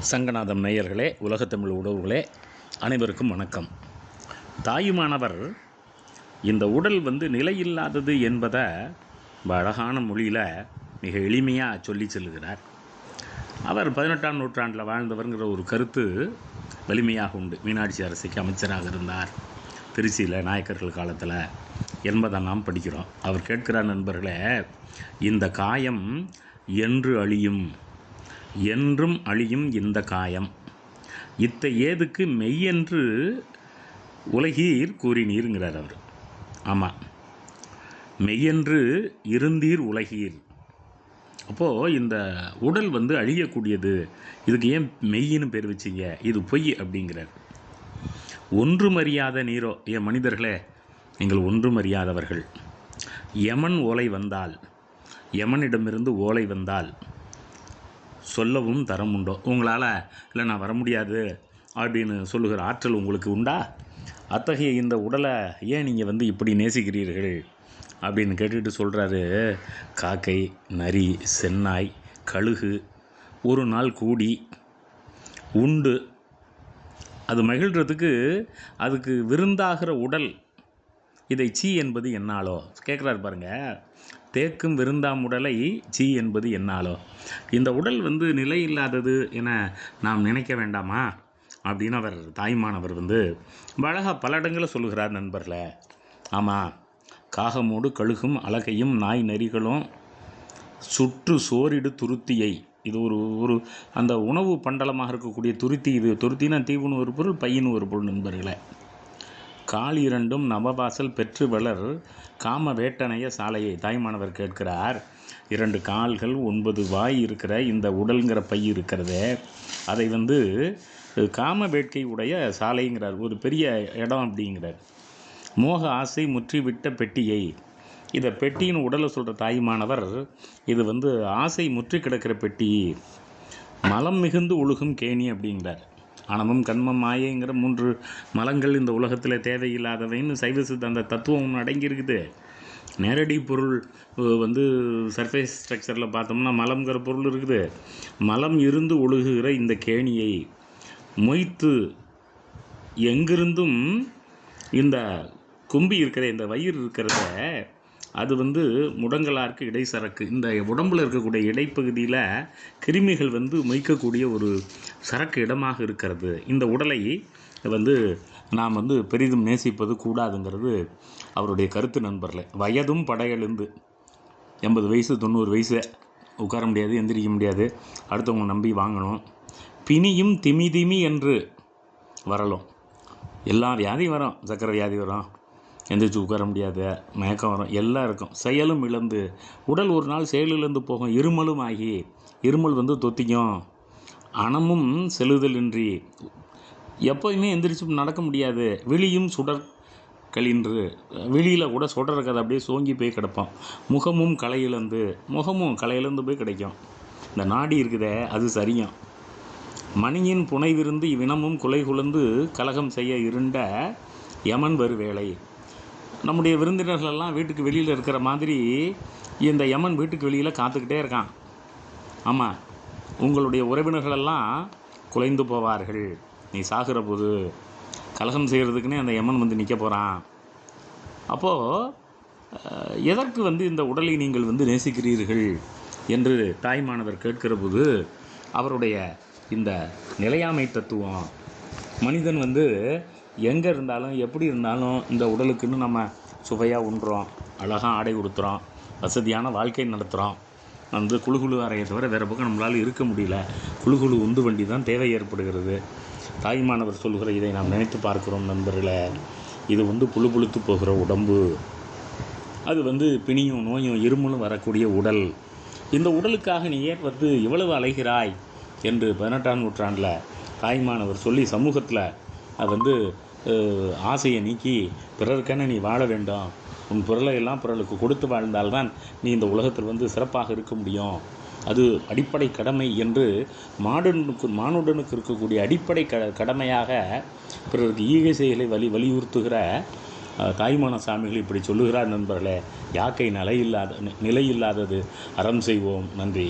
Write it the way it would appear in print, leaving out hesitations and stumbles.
சங்கநாதம் நேயர்களே, உலகத்தமிழ் உறவுகளே, அனைவருக்கும் வணக்கம். தாயுமானவர் இந்த உடல் நிலையில்லாதது என்பதை அழகான மொழியில் மிக எளிமையாக சொல்லி செல்கிறார். அவர் 18ஆம் நூற்றாண்டில் வாழ்ந்தவர்ங்கிற ஒரு கருத்து வலிமையாக உண்டு. மீனாட்சி அரசிக்கு அமைச்சராக இருந்தார் திருச்சியில் நாயக்கர்கள் காலத்தில் என்பதை நாம் படிக்கிறோம். அவர் கேட்கிறார், நண்பர்களே, இந்த காயம் என்று அழியும், என்றும் அழியும் இந்த காயம், இத்த ஏதுக்கு மெய்யென்று உலகீர் கூறினீருங்கிறார் அவர். ஆமாம், மெய்யென்று இருந்தீர் உலகீர். அப்போது இந்த உடல் அழியக்கூடியது, இதுக்கு ஏன் மெய்யின்னு பேர் வச்சிங்க, இது பொய் அப்படிங்கிறார். ஒன்றும் அறியாத நீரோ, ஏன் மனிதர்களே, நீங்கள் ஒன்றும் அறியாதவர்கள். யமன் ஓலை வந்தால், யமனிடமிருந்து ஓலை வந்தால் சொல்லவும் தரம் உண்டோ? உங்களால் இல்லை நான் வர முடியாது அப்படின்னு சொல்லுகிற ஆற்றல் உங்களுக்கு உண்டா? அத்தகைய இந்த உடலை ஏன் நீங்கள் இப்படி நேசிக்கிறீர்கள் அப்படின்னு கேட்டுட்டு சொல்கிறாரு, காக்கை, நரி, சென்னாய், கழுகு ஒரு நாள் கூடி உண்டு அது மகிழ்கிறதுக்கு அதுக்கு விருந்தாகிற உடல், இதை சீ என்பது என்னாலோ? கேட்குறாரு பாருங்கள். தேக்கும் விருந்தாம் உடலை சீ என்பது என்னாலோ? இந்த உடல் நிலை இல்லாதது என நாம் நினைக்க வேண்டாமா அப்படின்னு அவர் தாய்மானவர் அழகாக பல இடங்களில் சொல்லுகிறார். நண்பர்களே, ஆமாம், காகமோடு கழுகும் அழகையும் நாய் நரிகளும் சுற்று சோரிடு துருத்தியை, இது ஒரு அந்த உணவு பண்டலமாக இருக்கக்கூடிய துருத்தி. இது துருத்தினா தீவுன்னு ஒரு பொருள், பையன்னு ஒரு பொருள். நண்பர்களே, கால் இரண்டும் நவவாசல் பெற்று வளர் காம வேட்டனைய சாலையை தாய்மானவர் கேட்கிறார். 2 கால்கள் 9 வாய் இருக்கிற இந்த உடல்ங்கிற பை இருக்கிறதே, அதை காம வேட்கை உடைய சாலைங்கிறார், ஒரு பெரிய இடம் அப்படிங்கிறார். மோக ஆசை முற்றிவிட்ட பெட்டியை, இதை பெட்டின்னு உடலை சொல்கிற தாய்மானவர், இது ஆசை முற்றி கிடக்கிற பெட்டி, மலம் மிகுந்து ஒழுகும் கேணி அப்படிங்கிறார். ஆணவம், கண்மம், மாயைங்கிற 3 மலங்கள் இந்த உலகத்தில் தேவையில்லாதவைன்னு சைவ சித்தாந்த தத்துவம் ஒன்று அடங்கியிருக்குது. நேரடி பொருள் சர்ஃபேஸ் ஸ்ட்ரக்சரில் பார்த்தோம்னா மலம்ங்கிற பொருள் இருக்குது. மலம் இருந்து ஒழுகுகிற இந்த கேணியை மொய்த்து எங்கிருந்தும் இந்த கும்பி இருக்கிற இந்த வயிறு இருக்கிறத, அது முடங்கலாருக்கு இடைசரக்கு, இந்த உடம்பில் இருக்கக்கூடிய இடைப்பகுதியில் கிருமிகள் மொய்க்கக்கூடிய ஒரு சரக்கு இடமாக இருக்கிறது. இந்த உடலை நாம் பெரிதும் நேசிப்பது கூடாதுங்கிறது அவருடைய கருத்து. நண்பர்களே, வயதும் படையெழுந்து 80 வயசு 90 வயசு உட்கார முடியாது, எந்திரிக்க முடியாது, அடுத்தவங்க நம்பி வாங்கணும். பிணியும் திமி என்று வரலும், எல்லா வியாதியும் வரும், சக்கரை வியாதி வரும், எந்திரிச்சு உட்கார முடியாது, மயக்கம் வரும், எல்லாம் இருக்கும். செயலும் இழந்து உடல் ஒரு நாள் செயலிழந்து போகும். இருமலும் ஆகி இருமல் தொத்திக்கும். அணமும் செலுதலின்றி எப்போயுமே எந்திரிச்சு நடக்க முடியாது. விழியும் சுடர் களின்று, விழியில் கூட சுடறக்கு அது அப்படியே சோங்கி போய் கிடப்போம். முகமும் களையிழந்து போய் கிடைக்கும். இந்த நாடி இருக்குதே, அது சரியும். மணியின் புனைவிருந்து இவ்வினமும் குலை குலந்து கலகம் செய்ய இருண்ட யமன் வரு வேளை. நம்முடைய விருந்தினர்களெல்லாம் வீட்டுக்கு வெளியில் இருக்கிற மாதிரி இந்த யமன் வீட்டுக்கு வெளியில் காத்துக்கிட்டே இருக்கான். ஆமாம், உங்களுடைய உறவினர்களெல்லாம் குலைந்து போவார்கள். நீ சாகிற போது கலகம் செய்கிறதுக்குன்னே அந்த யமன் நிற்க போகிறான். அப்போது எதற்கு இந்த உடலை நீங்கள் நேசிக்கிறீர்கள் என்று தாய்மானவர் கேட்கிற போது, அவருடைய இந்த நிலையாமை தத்துவம், மனிதன் எங்கே இருந்தாலும் எப்படி இருந்தாலும் இந்த உடலுக்குன்னு நம்ம சுவையாக உண்றோம், அழகாக ஆடை உடுத்துகிறோம், வசதியான வாழ்க்கை நடத்துகிறோம். குழுகுழு அறையை தவிர வேறு பக்கம் நம்மளால் இருக்க முடியல. குழுகுழு உந்து வண்டி தான் தேவை ஏற்படுகிறது. தாய்மானவர் சொல்கிற இதை நாம் நினைத்து பார்க்கிறோம். நண்பர்களே, இது புழுத்து போகிற உடம்பு, அது பிணியும் நோயும் இருமலும் வரக்கூடிய உடல். இந்த உடலுக்காக நீ ஏன் இவ்வளவு அலைகிறாய் என்று 18ஆம் நூற்றாண்டில் தாய்மானவர் சொல்லி சமூகத்தில் அது ஆசையை நீக்கி பிறருக்கென நீ வாழ வேண்டும், உன் பொருளை எல்லாம் பிறருக்கு கொடுத்து வாழ்ந்தால்தான் நீ இந்த உலகத்தில் சிறப்பாக இருக்க முடியும், அது அடிப்படை கடமை என்று மானுடனுக்கு இருக்கக்கூடிய அடிப்படை கடமையாக பிறருக்கு ஈகை செயலை வலியுறுத்துகிற தாய்மான சாமிகள் இப்படி சொல்லுகிறார். நண்பர்களே, யாக்கை நிலையில்லாதது அறம் செய்வோம். நன்றி.